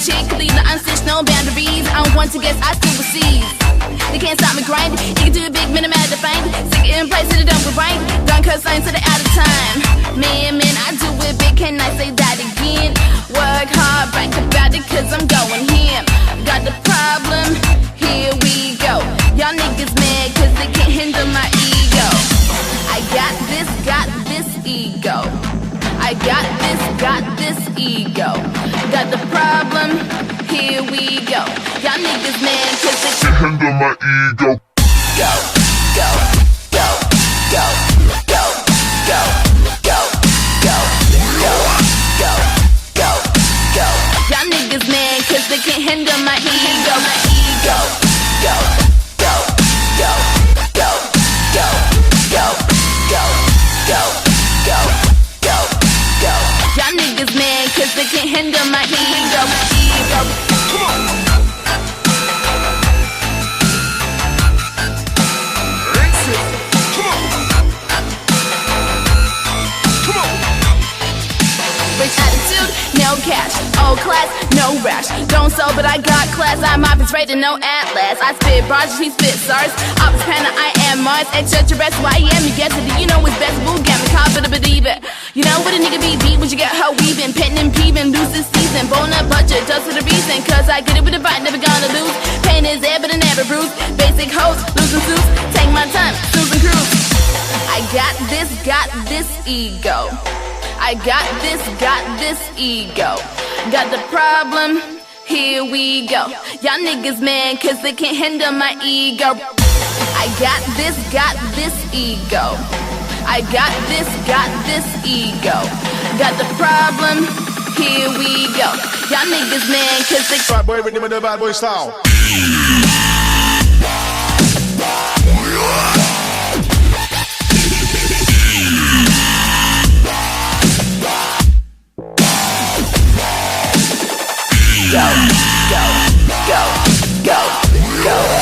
chick, leave the unstitched, no boundaries. I'm one to guess, I still receive. They can't stop me grinding. You can do a big minimum at the find. Stick it in place so they don't go right. Done cut signs so they out of time. Man, I do it big, can I say that again? Work hard, right about it, cause I'm going ham. Got the problem, here we go. Y'all niggas mad cause they can't handle my ego. I got this ego. I got this ego. Got the problem, here we go. Y'all niggas mad cause they can't handle my ego. Go, go, go, go, go, go, go, go, go, go, go, go. Y'all niggas mad cause they can't handle my ego. My ego. Go, go, go, go, go, go, go, go, go, go, go. Y'all niggas mad cause they can't handle my ego. Come on. Rich attitude, no cash. Old class, no rash. Don't sell, but I got class. I'm office rated, no atlas. I spit bars, she spit stars. Office panel, I am Mars. Extra rest, why I am. You get to the, you know it's best. Boo, get me caught, but believe it. You know what a nigga be beat when you get her weaving. Petting and peeving, lose this season. Bone up budget, just for the reason. Cause I get it with a fight, never gonna lose. Pain is there, but I never bruise. Basic hoes, losing suits. Take my time, Susan Cruz. I got this ego. I got this ego. Got the problem, here we go. Y'all niggas mad cause they can't handle my ego. I got this ego. I got this ego. Got the problem, here we go. Y'all niggas mad cause they Bad boy with the bad boy style. Go, go, go, go, go.